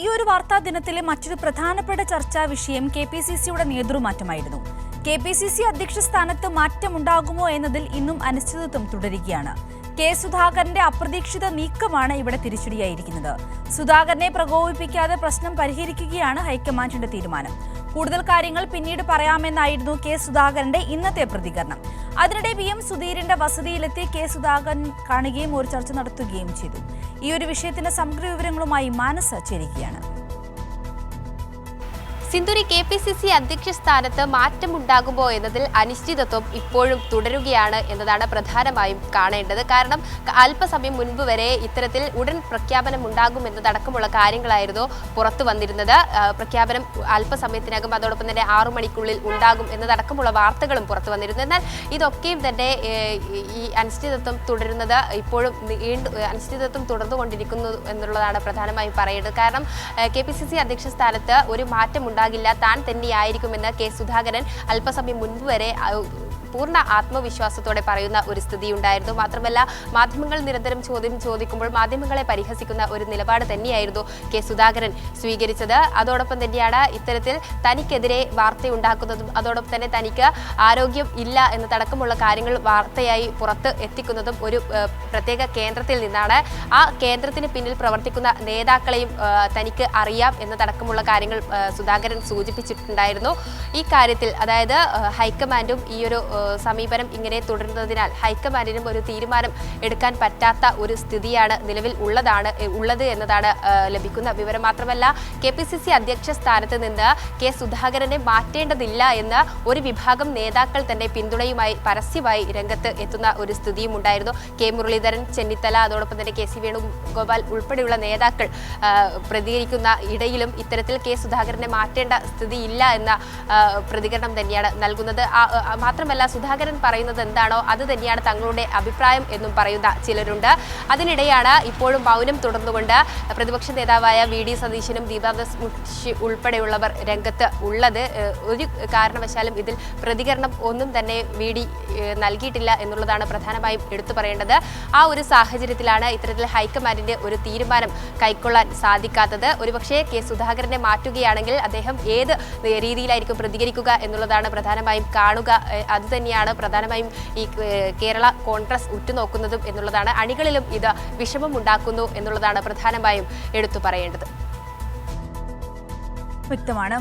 ഈ ഒരു വാർത്താ ദിനത്തിലെ മറ്റൊരു പ്രധാനപ്പെട്ട ചർച്ചാ വിഷയം കെപിസിസിയുടെ നേതൃമാറ്റമായിരുന്നു. കെപിസിസി അധ്യക്ഷ സ്ഥാനത്ത് മാറ്റമുണ്ടാകുമോ എന്നതിൽ ഇന്നും അനിശ്ചിതത്വം തുടരുകയാണ്. കെ സുധാകരന്റെ അപ്രതീക്ഷിത നീക്കമാണ് ഇവിടെ തിരിച്ചടിയായിരിക്കുന്നത്. സുധാകരനെ പ്രകോപിപ്പിക്കാതെ പ്രശ്നം പരിഹരിക്കുകയാണ് ഹൈക്കമാൻഡിന്റെ തീരുമാനം. കൂടുതൽ കാര്യങ്ങൾ പിന്നീട് പറയാമെന്നായിരുന്നു കെ സുധാകരന്റെ ഇന്നത്തെ പ്രതികരണം. അതിനിടെ VM സുധീരന്റെ വസതിയിലെത്തി കെ സുധാകരൻ കാണുകയും ഒരു ചർച്ച നടത്തുകയും ചെയ്തു. ഈ ഒരു വിഷയത്തിന്റെ സമഗ്ര വിവരങ്ങളുമായി മാനസ ചേരുകയാണ്. സിന്ധുരി, കെപിസിസി അധ്യക്ഷ സ്ഥാനത്ത് മാറ്റമുണ്ടാകുമോ എന്നതിൽ അനിശ്ചിതത്വം ഇപ്പോഴും തുടരുകയാണ് എന്നതാണ് പ്രധാനമായും കാണേണ്ടത്. കാരണം അല്പസമയം മുൻപ് വരെ ഇത്തരത്തിൽ ഉടൻ പ്രഖ്യാപനം ഉണ്ടാകുമെന്നതടക്കമുള്ള കാര്യങ്ങളായിരുന്നു പുറത്തു വന്നിരുന്നത്. പ്രഖ്യാപനം അല്പസമയത്തിനകം, അതോടൊപ്പം തന്നെ 6 മണിക്കുള്ളിൽ ഉണ്ടാകും എന്നതടക്കമുള്ള വാർത്തകളും പുറത്തു വന്നിരുന്നു. എന്നാൽ ഇതൊക്കെയും തന്നെ ഈ അനിശ്ചിതത്വം തുടരുന്നത് ഇപ്പോഴും അനിശ്ചിതത്വം തുടർന്നുകൊണ്ടിരിക്കുന്നു എന്നുള്ളതാണ് പ്രധാനമായും പറയേണ്ടത്. കാരണം കെപിസിസി അധ്യക്ഷ സ്ഥാനത്ത് ഒരു മാറ്റം ഉണ്ടാകില്ല, താൻ തന്നെയായിരിക്കുമെന്ന് കെ സുധാകരൻ അല്പസമയം മുൻപ് വരെ പൂർണ്ണ ആത്മവിശ്വാസത്തോടെ പറയുന്ന ഒരു സ്ഥിതി ഉണ്ടായിരുന്നു. മാത്രമല്ല, മാധ്യമങ്ങൾ നിരന്തരം ചോദിക്കുമ്പോൾ മാധ്യമങ്ങളെ പരിഹസിക്കുന്ന ഒരു നിലപാട് തന്നെയായിരുന്നു കെ സുധാകരൻ സ്വീകരിച്ചത്. അതോടൊപ്പം തന്നെയാണ് ഇത്തരത്തിൽ തനിക്കെതിരെ വാർത്തയുണ്ടാക്കുന്നതും അതോടൊപ്പം തന്നെ തനിക്ക് ആരോഗ്യം ഇല്ല എന്നതടക്കമുള്ള കാര്യങ്ങൾ വാർത്തയായി പുറത്ത് എത്തിക്കുന്നതും ഒരു പ്രത്യേക കേന്ദ്രത്തിൽ നിന്നാണ്. ആ കേന്ദ്രത്തിന് പിന്നിൽ പ്രവർത്തിക്കുന്ന നേതാക്കളെയും തനിക്ക് അറിയാം എന്നതടക്കമുള്ള കാര്യങ്ങൾ സുധാകരൻ സൂചിപ്പിച്ചിട്ടുണ്ടായിരുന്നു. ഈ കാര്യത്തിൽ അതായത് ഹൈക്കമാൻഡും ഈ ഒരു സമീപനം ഇങ്ങനെ തുടരുന്നതിനാൽ ഹൈക്കമാൻഡിനും ഒരു തീരുമാനം എടുക്കാൻ പറ്റാത്ത ഒരു സ്ഥിതിയാണ് നിലവിൽ ഉള്ളത് എന്നതാണ് ലഭിക്കുന്ന വിവരം. മാത്രമല്ല, കെപിസിസി അധ്യക്ഷ സ്ഥാനത്ത് നിന്ന് കെ സുധാകരനെ മാറ്റേണ്ടതില്ല എന്ന് ഒരു വിഭാഗം നേതാക്കൾ തന്നെ പിന്തുണയുമായി പരസ്യമായി രംഗത്ത് എത്തുന്ന ഒരു സ്ഥിതിയും ഉണ്ടായിരുന്നു. കെ മുരളീധരൻ, ചെന്നിത്തല, അതോടൊപ്പം തന്നെ കെ സി വേണുഗോപാൽ ഉൾപ്പെടെയുള്ള നേതാക്കൾ പ്രതികരിക്കുന്ന ഇടയിലും ഇത്തരത്തിൽ കെ സുധാകരനെ മാറ്റേണ്ട സ്ഥിതിയില്ല എന്ന പ്രതികരണം തന്നെയാണ് നൽകുന്നത്. മാത്രമല്ല, സുധാകരൻ പറയുന്നത് എന്താണോ അത് തന്നെയാണ് തങ്ങളുടെ അഭിപ്രായം എന്നും പറയുന്ന ചിലരുണ്ട്. അതിനിടെയാണ് ഇപ്പോഴും മൗനം തുടർന്നുകൊണ്ട് പ്രതിപക്ഷ നേതാവായ VD സതീശനും ദീപാദാസ് മുൻഷി ഉൾപ്പെടെയുള്ളവർ രംഗത്ത് ഉള്ളത്. ഒരു കാരണവശാലും ഇതിൽ പ്രതികരണം ഒന്നും തന്നെ VD നൽകിയിട്ടില്ല എന്നുള്ളതാണ് പ്രധാനമായും എടുത്തു പറയേണ്ടത്. ആ ഒരു സാഹചര്യത്തിലാണ് ഇത്തരത്തിൽ ഹൈക്കമാൻഡിന്റെ ഒരു തീരുമാനം കൈക്കൊള്ളാൻ സാധിക്കാത്തത്. ഒരുപക്ഷെ കെ സുധാകരനെ മാറ്റുകയാണെങ്കിൽ അദ്ദേഹം ഏത് രീതിയിലായിരിക്കും പ്രതികരിക്കുക എന്നുള്ളതാണ് പ്രധാനമായും കാണുക. അതുതന്നെയാണ് പ്രധാനമായും ഈ കേരള കോൺഗ്രസ് ഉറ്റുനോക്കുന്നതും എന്നുള്ളതാണ്. അണികളിലും ഇത് വിഷമം ഉണ്ടാക്കുന്നു എന്നുള്ളതാണ് പ്രധാനമായും എടുത്തു പറയേണ്ടത്. വ്യക്തമാണ്.